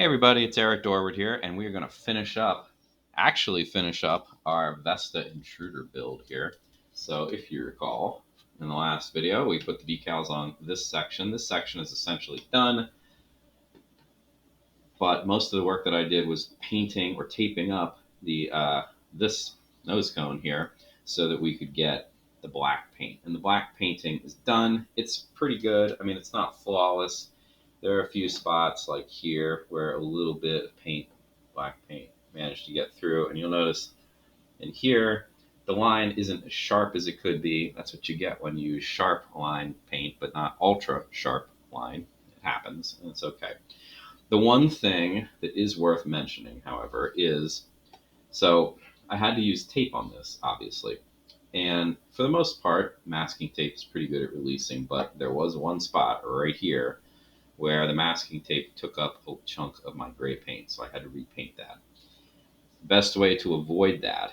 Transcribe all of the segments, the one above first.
Hey everybody, it's Eric Dorward here, and we are going to actually finish up our Vesta Intruder build here. So if you recall, in the last video, we put the decals on this section. This section is essentially done, but most of the work that I did was painting or taping up the this nose cone here so that we could get the black paint. And the black painting is done. It's pretty good. I mean, it's not flawless. There are a few spots like here where a little bit of paint, black paint, managed to get through. And you'll notice in here, the line isn't as sharp as it could be. That's what you get when you use sharp line paint, but not ultra sharp line. It happens, and it's okay. The one thing that is worth mentioning, however, is so I had to use tape on this, obviously. And for the most part, masking tape is pretty good at releasing, but there was one spot right here where the masking tape took up a chunk of my gray paint, so I had to repaint that. The best way to avoid that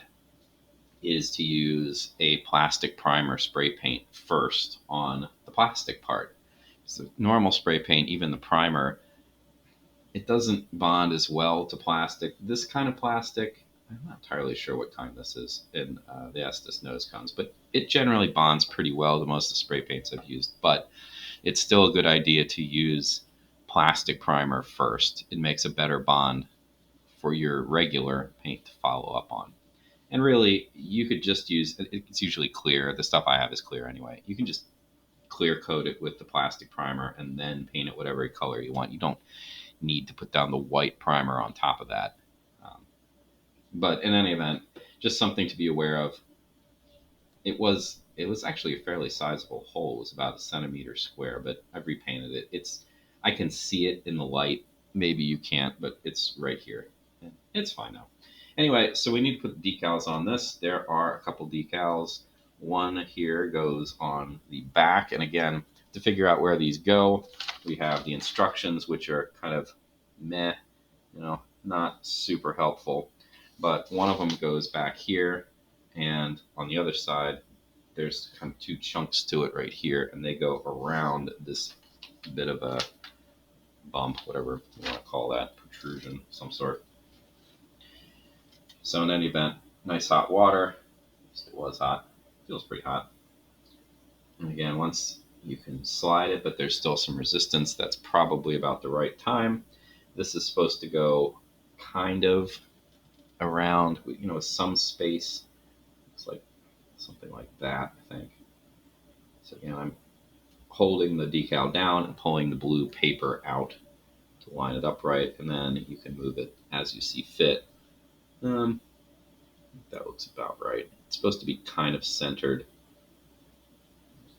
is to use a plastic primer spray paint first on the plastic part. So normal spray paint, even the primer, it doesn't bond as well to plastic. This kind of plastic, I'm not entirely sure what kind this is in the Estes nose cones, but it generally bonds pretty well to most of the spray paints I've used. But it's still a good idea to use plastic primer first. It makes a better bond for your regular paint to follow up on. And really, you could just use, it's usually clear. The stuff I have is clear anyway. You can just clear coat it with the plastic primer and then paint it whatever color you want. You don't need to put down the white primer on top of that. But in any event, just something to be aware of. It was actually a fairly sizable hole. It was about a centimeter square, but I've repainted it. I can see it in the light. Maybe you can't, but it's right here. It's fine now. Anyway, so we need to put decals on this. There are a couple decals. One here goes on the back, and again, to figure out where these go, we have the instructions, which are kind of meh, not super helpful. But one of them goes back here, and on the other side, there's kind of two chunks to it right here, and they go around this bit of a bump, whatever you want to call that, protrusion of some sort. So in any event, nice hot water. It was hot. Feels pretty hot. And again, once you can slide it, but there's still some resistance, that's probably about the right time. This is supposed to go kind of around, with some space. It's like something like that, I think. So again, I'm holding the decal down and pulling the blue paper out to line it up right, and then you can move it as you see fit. That looks about right. It's supposed to be kind of centered.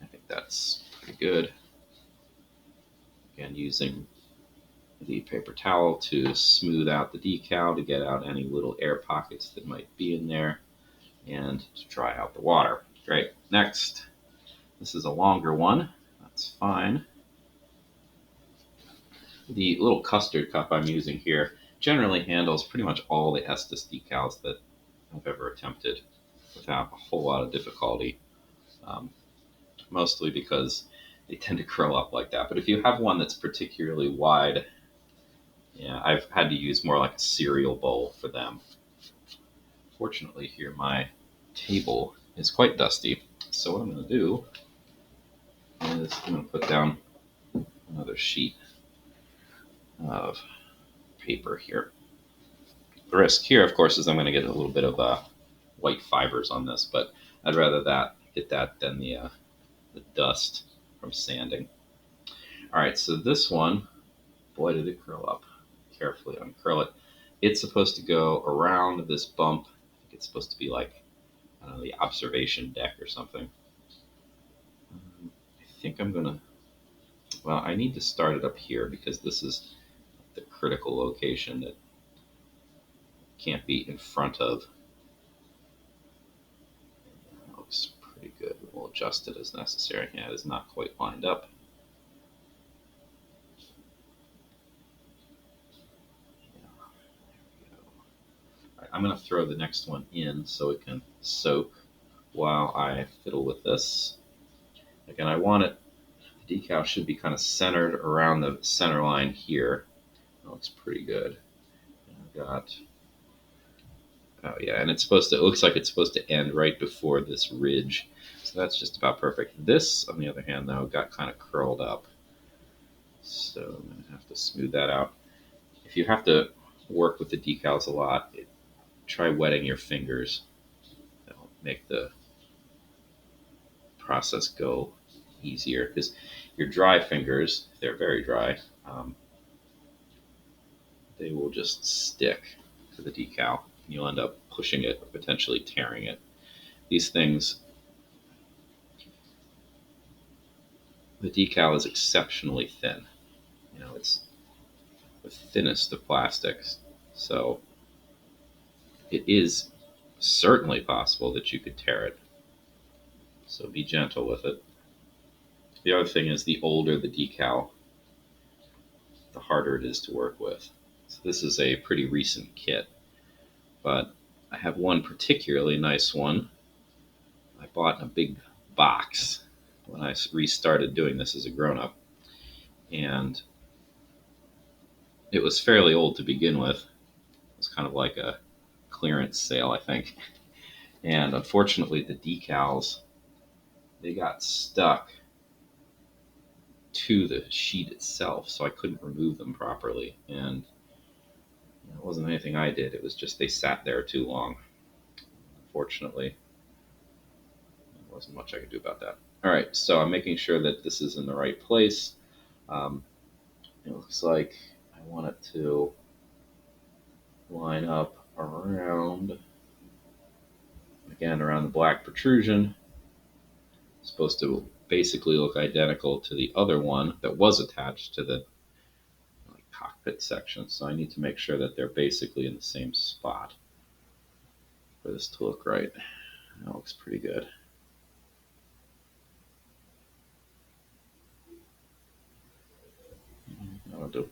I think that's pretty good. Again, using the paper towel to smooth out the decal to get out any little air pockets that might be in there and to dry out the water. Great. Next, this is a longer one. That's fine. The little custard cup I'm using here generally handles pretty much all the Estes decals that I've ever attempted without a whole lot of difficulty, mostly because they tend to curl up like that. But if you have one that's particularly wide, I've had to use more like a cereal bowl for them. Fortunately here my table is quite dusty, so what I'm going to do is I'm going to put down another sheet of paper here. The risk here, of course, is I'm going to get a little bit of white fibers on this, but I'd rather get that than the dust from sanding. All right, so this one, boy, did it curl up. Carefully uncurl it. It's supposed to go around this bump. I think it's supposed to be like, I don't know, the observation deck or something. I think I'm going to, well, I need to start it up here because this is the critical location that can't be in front of. That looks pretty good. We'll adjust it as necessary. Yeah, it is not quite lined up. I'm going to throw the next one in so it can soak while I fiddle with this. Again, I want it, the decal should be kind of centered around the center line here. That looks pretty good. I've got, oh yeah, and it's supposed to, it looks like it's supposed to end right before this ridge. So that's just about perfect. This, on the other hand, though, got kind of curled up. So I'm going to have to smooth that out. If you have to work with the decals a lot, try wetting your fingers. That'll make the process go easier, because your dry fingers, if they're very dry, they will just stick to the decal. You'll end up pushing it or potentially tearing it. These things, the decal is exceptionally thin. You know, it's the thinnest of plastics. So it is certainly possible that you could tear it. So be gentle with it. The other thing is, the older the decal, the harder it is to work with. So this is a pretty recent kit, but I have one particularly nice one I bought in a big box when I restarted doing this as a grown-up. And it was fairly old to begin with. It was kind of like a clearance sale, I think. And unfortunately, the decals, they got stuck to the sheet itself, so I couldn't remove them properly. And it wasn't anything I did. It was just they sat there too long. Unfortunately, there wasn't much I could do about that. All right, so I'm making sure that this is in the right place. It looks like I want it to line up around, again, around the black protrusion. It's supposed to basically look identical to the other one that was attached to the cockpit section. So I need to make sure that they're basically in the same spot for this to look right. That looks pretty good. That'll do.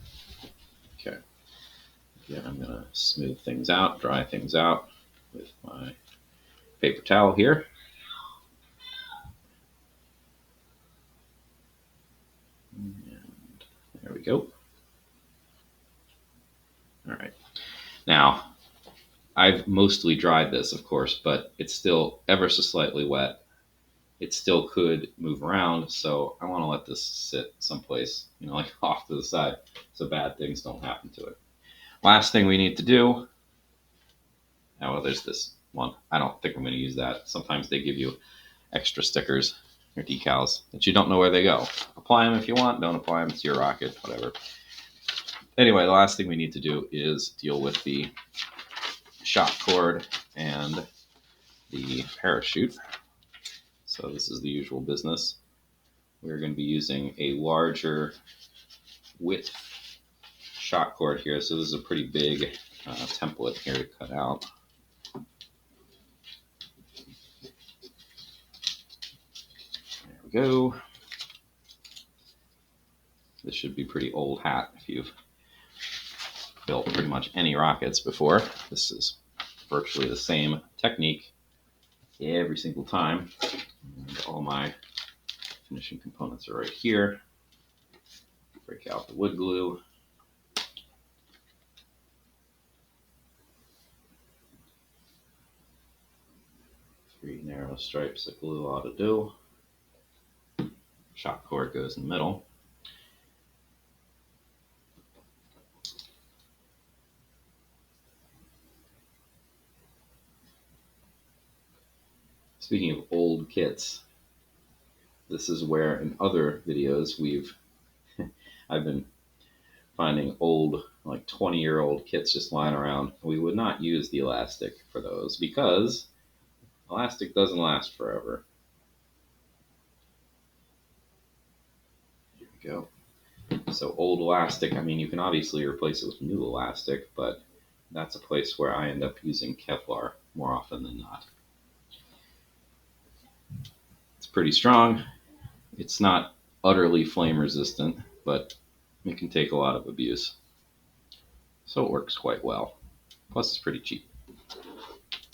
Okay. Again, I'm going to smooth things out, dry things out with my paper towel here. And there we go. All right. Now, I've mostly dried this, of course, but it's still ever so slightly wet. It still could move around, so I want to let this sit someplace, like off to the side, so bad things don't happen to it. Last thing we need to do, oh, well, there's this one. I don't think I'm going to use that. Sometimes they give you extra stickers or decals that you don't know where they go. Apply them if you want, don't apply them, it's your rocket, whatever. Anyway, the last thing we need to do is deal with the shock cord and the parachute. So this is the usual business. We're going to be using a larger width shock cord here. So this is a pretty big template here to cut out. There we go. This should be pretty old hat if you've built pretty much any rockets before. This is virtually the same technique every single time. And all my finishing components are right here. Break out the wood glue. 3 narrow stripes that glue ought to do. Shock cord goes in the middle. Speaking of old kits, this is where in other videos I've been finding old, like 20-year-old kits just lying around. We would not use the elastic for those because elastic doesn't last forever. Here we go. So old elastic, I mean, you can obviously replace it with new elastic, but that's a place where I end up using Kevlar more often than not. It's pretty strong. It's not utterly flame resistant, but it can take a lot of abuse. So it works quite well. Plus it's pretty cheap.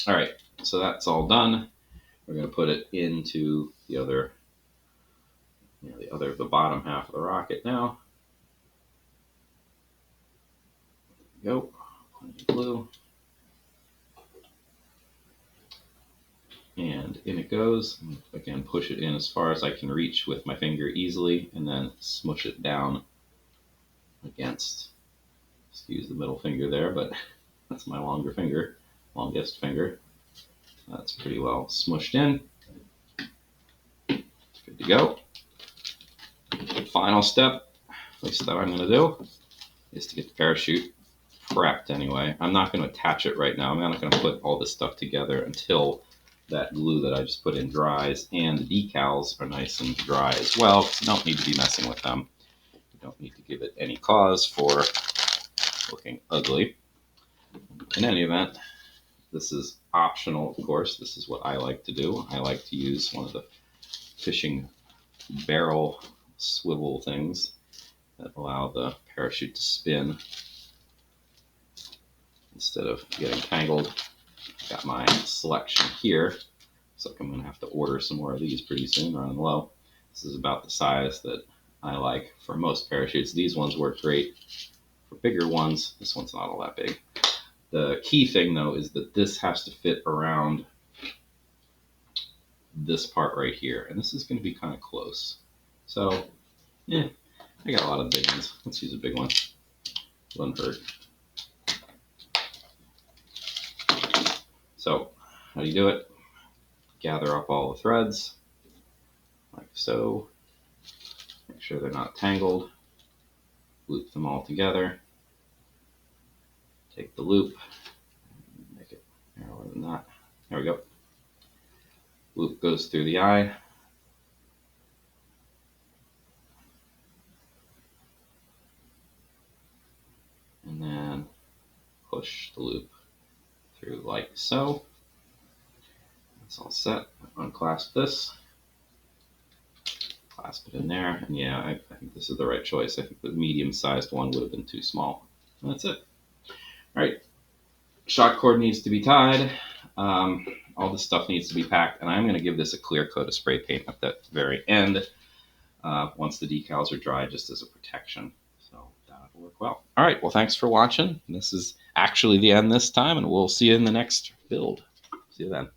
All right, so that's all done. We're going to put it into the bottom half of the rocket now. go. Glue. And in it goes. Again, push it in as far as I can reach with my finger easily, and then smush it down against, excuse the middle finger there, but that's my longest finger. That's pretty well smushed in. Good to go. Final step, at least that I'm going to do, is to get the parachute prepped anyway. I'm not going to attach it right now. I'm not going to put all this stuff together until that glue that I just put in dries, and the decals are nice and dry as well, so you don't need to be messing with them. You don't need to give it any cause for looking ugly. In any event, this is optional, of course. This is what I like to do. I like to use one of the fishing barrel swivel things that allow the parachute to spin instead of getting tangled. Got my selection here. Looks like I'm going to have to order some more of these pretty soon, running low. This is about the size that I like for most parachutes. These ones work great for bigger ones. This one's not all that big. The key thing, though, is that this has to fit around this part right here. And this is going to be kind of close. So, yeah, I got a lot of big ones. Let's use a big one. Doesn't hurt. So, how do you do it? Gather up all the threads, like so. Make sure they're not tangled. Loop them all together. Take the loop, make it narrower than that. There we go. Loop goes through the eye. And then push the loop through like so. That's all set. Unclasp this. Clasp it in there. And yeah, I think this is the right choice. I think the medium-sized one would have been too small. And that's it. All right. Shock cord needs to be tied. All this stuff needs to be packed. And I'm going to give this a clear coat of spray paint at the very end once the decals are dry, just as a protection. So that'll work well. All right. Well, thanks for watching. This is actually the end this time, and we'll see you in the next build. See you then.